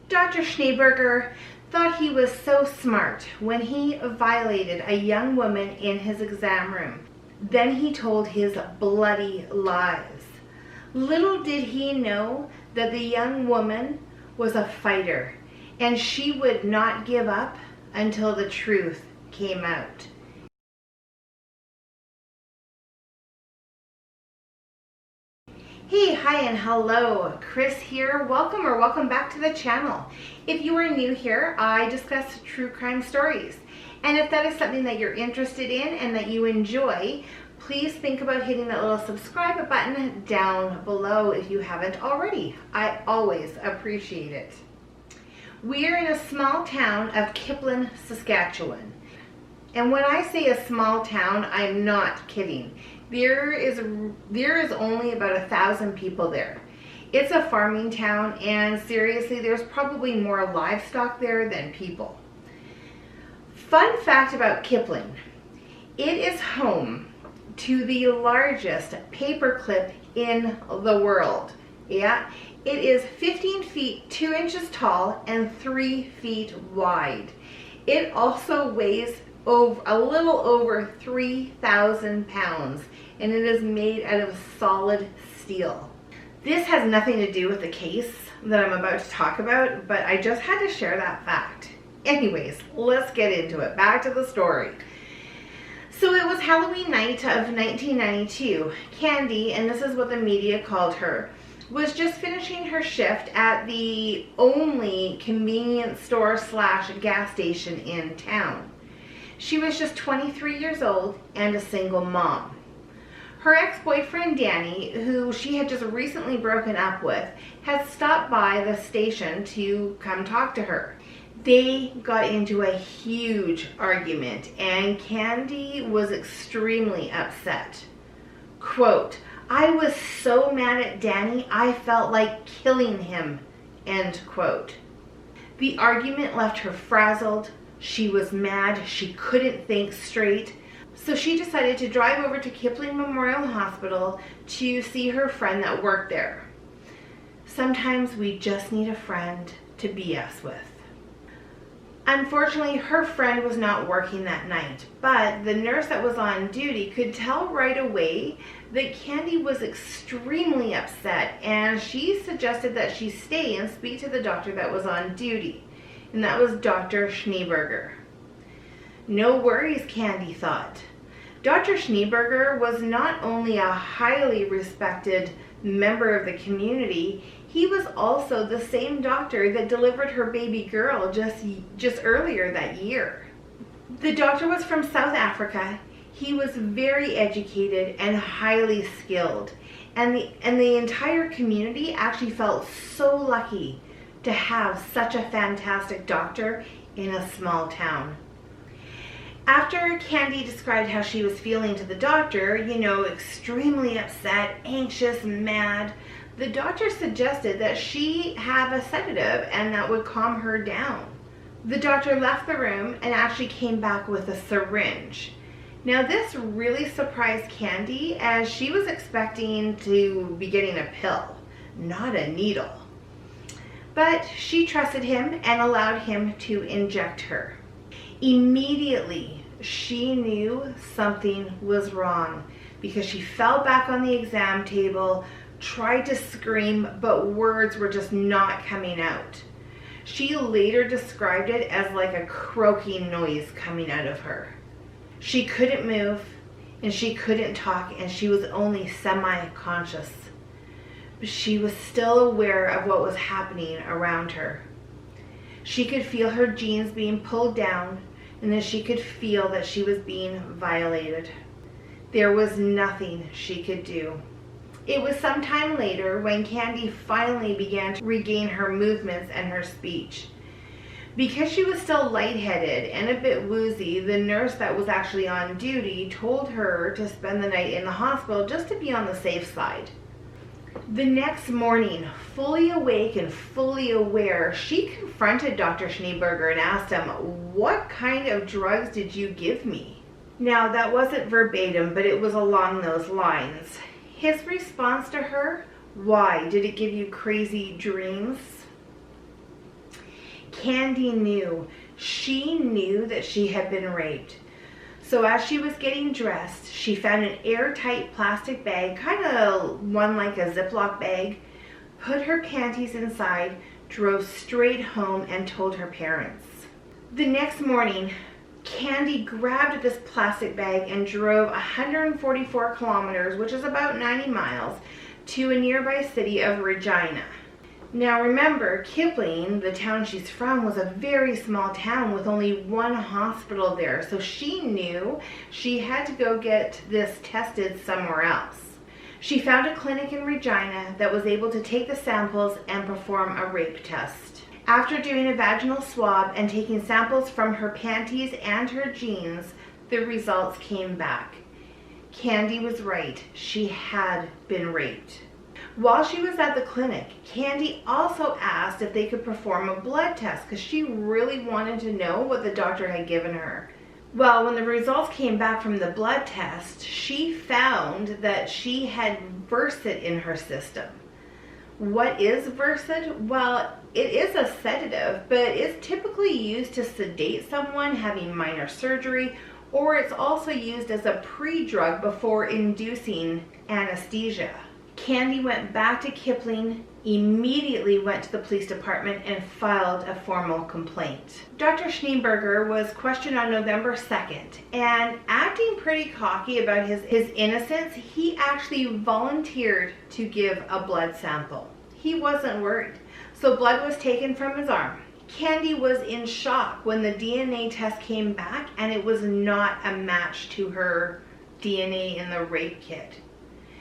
Dr. Schneeberger thought he was so smart when he violated a young woman in his exam room. Then he told his bloody lies. Little did he know that the young woman was a fighter, and she would not give up until the truth came out. Hey, hi, and hello. Chris here. Welcome back to the channel. If you are new here, I discuss true crime stories. And if that is something that you're interested in and that you enjoy, please think about hitting that little subscribe button down below if you haven't already. I always appreciate it. We're in a small town of Kipling, Saskatchewan. And when I say a small town, I'm not kidding. There is only about 1,000 people there. It's a farming town, and seriously, there's probably more livestock there than people. Fun fact about Kipling: it is home to the largest paperclip in the world. Yeah, it is 15 feet 2 inches tall and 3 feet wide. It also weighs a little over 3,000 pounds, and it is made out of solid steel. This has nothing to do with the case that I'm about to talk about, but I just had to share that fact. Anyways, let's get into it. Back to the story. So it was Halloween night of 1992. Candy, and this is what the media called her, was just finishing her shift at the only convenience store / gas station in town. She was just 23 years old and a single mom. Her ex-boyfriend Danny, who she had just recently broken up with, had stopped by the station to come talk to her. They got into a huge argument, and Candy was extremely upset. Quote, "I was so mad at Danny, I felt like killing him," end quote. The argument left her frazzled. She was mad. She couldn't think straight. So she decided to drive over to Kipling Memorial Hospital to see her friend that worked there. Sometimes we just need a friend to BS with. Unfortunately, her friend was not working that night, but the nurse that was on duty could tell right away that Candy was extremely upset, and she suggested that she stay and speak to the doctor that was on duty, and that was Dr. Schneeberger. No worries, Candy thought. Dr. Schneeberger was not only a highly respected member of the community, he was also the same doctor that delivered her baby girl just earlier that year. The doctor was from South Africa. He was very educated and highly skilled, and the entire community actually felt so lucky to have such a fantastic doctor in a small town. After Candy described how she was feeling to the doctor, extremely upset, anxious, mad, the doctor suggested that she have a sedative and that would calm her down. The doctor left the room and actually came back with a syringe. Now this really surprised Candy, as she was expecting to be getting a pill, not a needle. But she trusted him and allowed him to inject her. Immediately, she knew something was wrong because she fell back on the exam table, tried to scream, but words were just not coming out. She later described it as like a croaking noise coming out of her. She couldn't move, and she couldn't talk, and she was only semi-conscious. But she was still aware of what was happening around her. She could feel her jeans being pulled down, and then she could feel that she was being violated. There was nothing she could do. It was some time later when Candy finally began to regain her movements and her speech. Because she was still lightheaded and a bit woozy, the nurse that was actually on duty told her to spend the night in the hospital just to be on the safe side. The next morning, fully awake and fully aware, she confronted Dr. Schneeberger and asked him, "What kind of drugs did you give me?" Now, that wasn't verbatim, but it was along those lines. His response to her, "Why? Did it give you crazy dreams?" Candy knew. She knew that she had been raped. So as she was getting dressed, she found an airtight plastic bag, kind of one like a Ziploc bag, put her panties inside, drove straight home, and told her parents. The next morning, Candy grabbed this plastic bag and drove 144 kilometers, which is about 90 miles, to a nearby city of Regina. Now remember, Kipling, the town she's from, was a very small town with only one hospital there, so she knew she had to go get this tested somewhere else. She found a clinic in Regina that was able to take the samples and perform a rape test. After doing a vaginal swab and taking samples from her panties and her jeans, the results came back. Candy was right. She had been raped. While she was at the clinic, Candy also asked if they could perform a blood test because she really wanted to know what the doctor had given her. Well, when the results came back from the blood test, she found that she had Versed in her system. What is Versed? Well, it is a sedative, but it's typically used to sedate someone having minor surgery, or it's also used as a pre-drug before inducing anesthesia. Candy went back to Kipling, immediately went to the police department and filed a formal complaint. Dr. Schneeberger was questioned on November 2nd, and acting pretty cocky about his innocence, he actually volunteered to give a blood sample. He wasn't worried, so blood was taken from his arm. Candy was in shock when the DNA test came back and it was not a match to her DNA in the rape kit.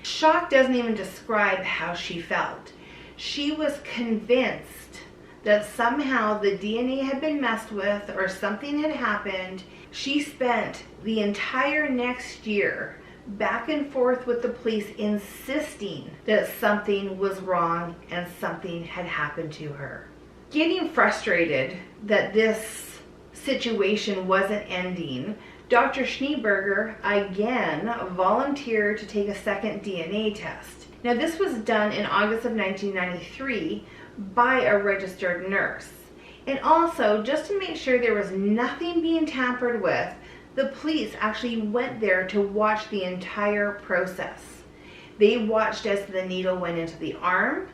Shock doesn't even describe how she felt. She was convinced that somehow the DNA had been messed with or something had happened. She spent the entire next year back and forth with the police insisting that something was wrong and something had happened to her. Getting frustrated that this situation wasn't ending, Dr. Schneeberger again volunteered to take a second DNA test. Now this was done in August of 1993 by a registered nurse. And also, just to make sure there was nothing being tampered with, the police actually went there to watch the entire process. They watched as the needle went into the arm.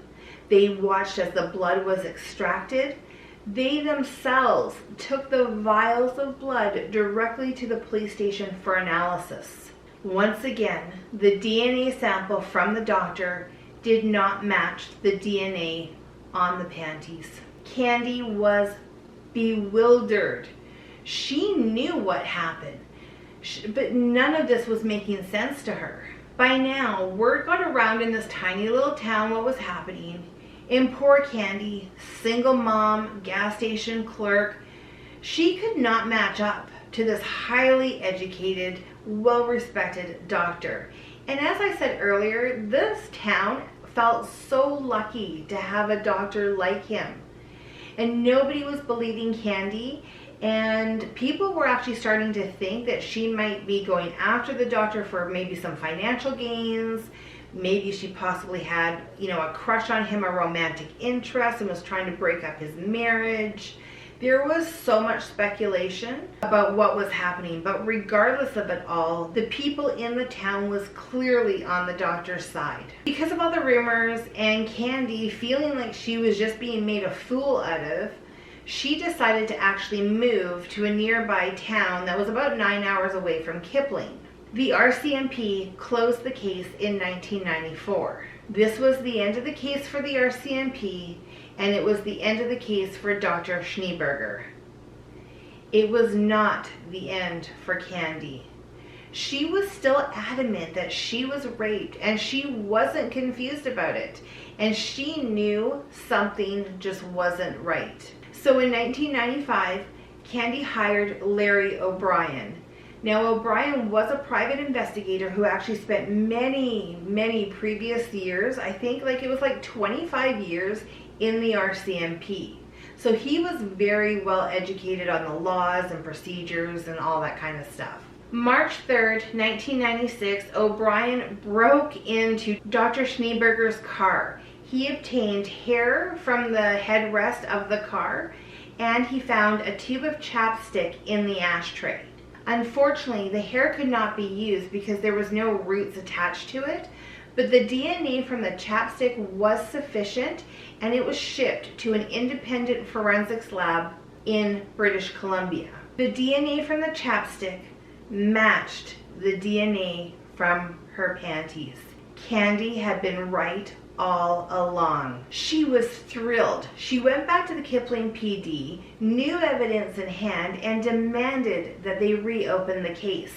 They watched as the blood was extracted. They themselves took the vials of blood directly to the police station for analysis. Once again, the DNA sample from the doctor did not match the DNA on the panties. Candy was bewildered. She knew what happened, but none of this was making sense to her. By now, word got around in this tiny little town what was happening. And poor Candy, single mom, gas station clerk, she could not match up to this highly educated, well-respected doctor. And as I said earlier, this town felt so lucky to have a doctor like him. And nobody was believing Candy, and people were actually starting to think that she might be going after the doctor for maybe some financial gains. Maybe she possibly had, a crush on him, a romantic interest, and was trying to break up his marriage. There was so much speculation about what was happening, but regardless of it all, the people in the town was clearly on the doctor's side. Because of all the rumors and Candy feeling like she was just being made a fool out of, she decided to actually move to a nearby town that was about 9 hours away from Kipling. The RCMP closed the case in 1994. This was the end of the case for the RCMP, and it was the end of the case for Dr. Schneeberger. It was not the end for Candy. She was still adamant that she was raped, and she wasn't confused about it, and she knew something just wasn't right. So in 1995, Candy hired Larry O'Brien. Now, O'Brien was a private investigator who actually spent many previous years, I think it was 25 years in the RCMP. So he was very well educated on the laws and procedures and all that kind of stuff. March 3rd, 1996, O'Brien broke into Dr. Schneeberger's car. He obtained hair from the headrest of the car, and he found a tube of chapstick in the ashtray. Unfortunately, the hair could not be used because there was no roots attached to it, but the DNA from the chapstick was sufficient, and it was shipped to an independent forensics lab in British Columbia. The DNA from the chapstick matched the DNA from her panties. Candy had been right all along. She was thrilled. She went back to the Kipling PD, new evidence in hand, and demanded that they reopen the case.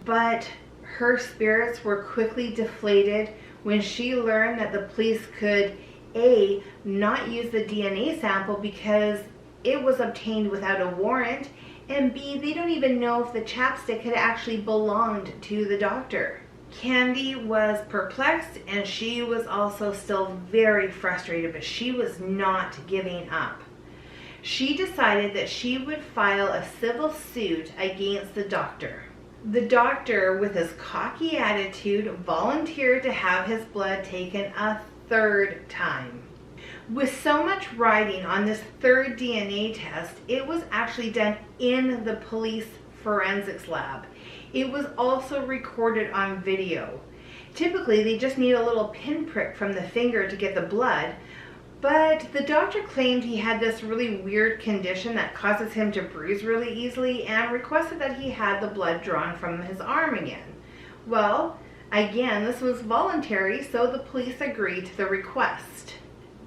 But her spirits were quickly deflated when she learned that the police could A, not use the DNA sample because it was obtained without a warrant, and B, they don't even know if the chapstick had actually belonged to the doctor. Candy was perplexed, and she was also still very frustrated, but she was not giving up. She decided that she would file a civil suit against the doctor. The doctor, with his cocky attitude, volunteered to have his blood taken a third time. With so much riding on this third DNA test, it was actually done in the police forensics lab. It was also recorded on video. Typically, they just need a little pinprick from the finger to get the blood, but the doctor claimed he had this really weird condition that causes him to bruise really easily and requested that he had the blood drawn from his arm again. Well, again, this was voluntary, so the police agreed to the request.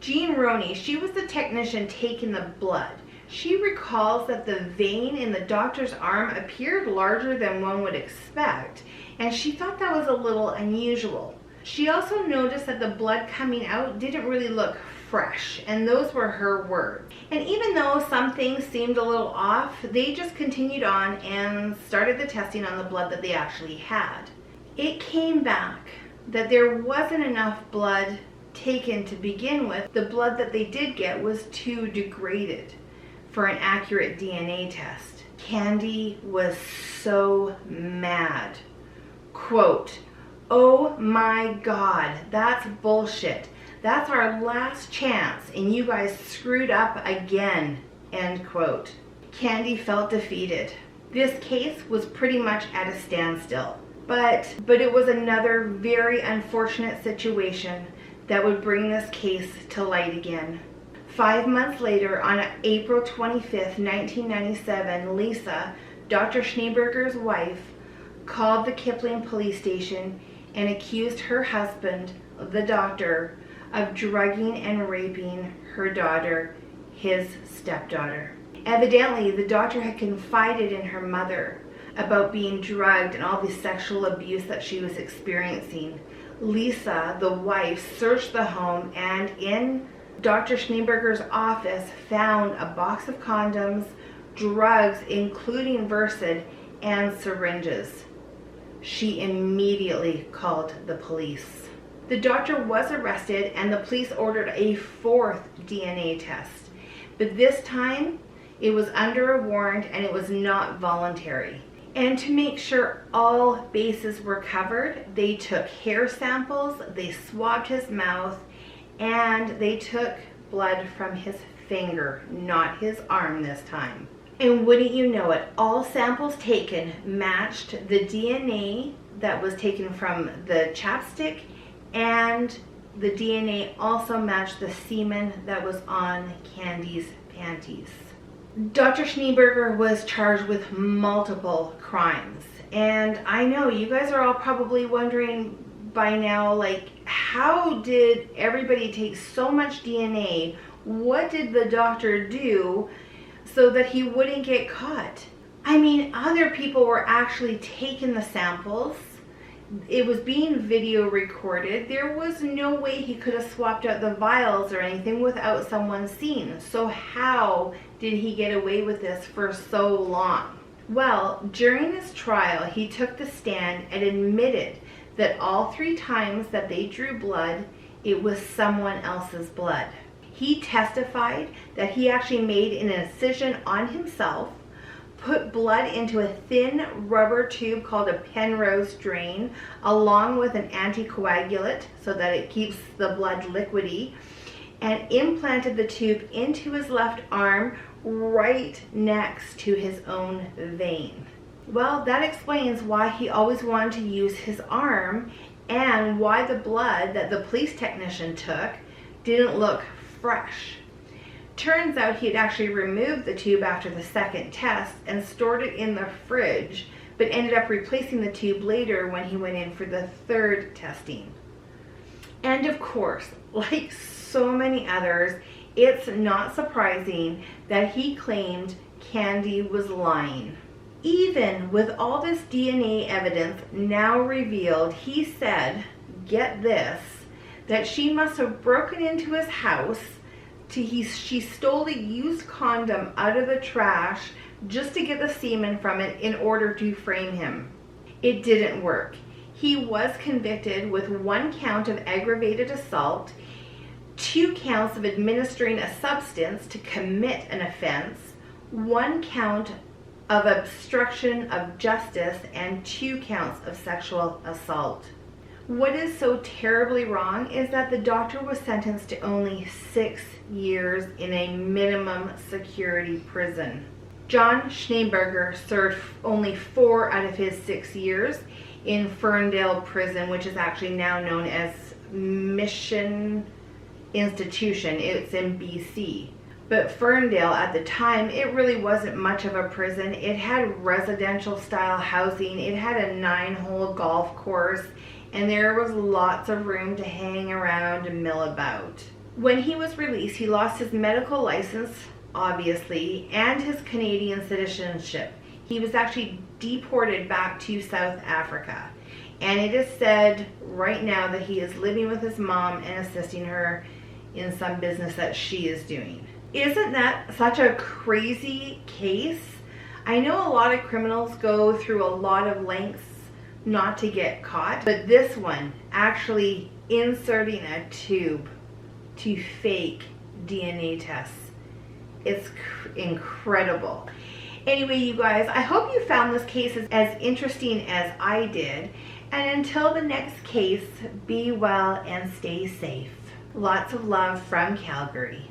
Jean Roney, she was the technician taking the blood. She recalls that the vein in the doctor's arm appeared larger than one would expect, and she thought that was a little unusual. She also noticed that the blood coming out didn't really look fresh, and those were her words. And even though some things seemed a little off, they just continued on and started the testing on the blood that they actually had. It came back that there wasn't enough blood taken to begin with. The blood that they did get was too degraded for an accurate DNA test. Candy was so mad. Quote, "Oh my God, that's bullshit. That's our last chance and you guys screwed up again," end quote. Candy felt defeated. This case was pretty much at a standstill. But it was another very unfortunate situation that would bring this case to light again. 5 months later, on April 25th, 1997, Lisa, Dr. Schneeberger's wife, called the Kipling police station and accused her husband, the doctor, of drugging and raping her daughter, his stepdaughter. Evidently, the doctor had confided in her mother about being drugged and all the sexual abuse that she was experiencing. Lisa, the wife, searched the home and in Dr. Schneeberger's office found a box of condoms, drugs including Versed, and syringes. She immediately called the police. The doctor was arrested and the police ordered a fourth DNA test. But this time it was under a warrant and it was not voluntary. And to make sure all bases were covered, they took hair samples, they swabbed his mouth, and they took blood from his finger, not his arm this time. And wouldn't you know it, all samples taken matched the DNA that was taken from the chapstick, and the DNA also matched the semen that was on Candy's panties. Dr. Schneeberger was charged with multiple crimes. And I know you guys are all probably wondering by now, like, how did everybody take so much DNA? What did the doctor do so that he wouldn't get caught? I mean, other people were actually taking the samples. It was being video recorded. There was no way he could have swapped out the vials or anything without someone seeing. So how did he get away with this for so long? Well, during this trial, he took the stand and admitted that all 3 times that they drew blood, it was someone else's blood. He testified that he actually made an incision on himself, put blood into a thin rubber tube called a Penrose drain, along with an anticoagulant so that it keeps the blood liquidy, and implanted the tube into his left arm right next to his own vein. Well, that explains why he always wanted to use his arm and why the blood that the police technician took didn't look fresh. Turns out he had actually removed the tube after the second test and stored it in the fridge, but ended up replacing the tube later when he went in for the third testing. And of course, like so many others, it's not surprising that he claimed Candy was lying. Even with all this DNA evidence now revealed, he said, get this, that she must have broken into his house, she stole a used condom out of the trash just to get the semen from it in order to frame him. It didn't work. He was convicted with 1 count of aggravated assault, 2 counts of administering a substance to commit an offense, 1 count of obstruction of justice, and 2 counts of sexual assault. What is so terribly wrong is that the doctor was sentenced to only 6 years in a minimum security prison. John Schneeberger served only 4 out of his 6 years in Ferndale Prison, which is actually now known as Mission Institution. It's in BC. But Ferndale, at the time, it really wasn't much of a prison. It had residential style housing, it had a 9-hole golf course, and there was lots of room to hang around and mill about. When he was released, he lost his medical license, obviously, and his Canadian citizenship. He was actually deported back to South Africa. And it is said right now that he is living with his mom and assisting her in some business that she is doing. Isn't that such a crazy case? I know a lot of criminals go through a lot of lengths not to get caught, but this one, actually inserting a tube to fake DNA tests, it's incredible. Anyway, you guys, I hope you found this case as interesting as I did. And until the next case, be well and stay safe. Lots of love from Calgary.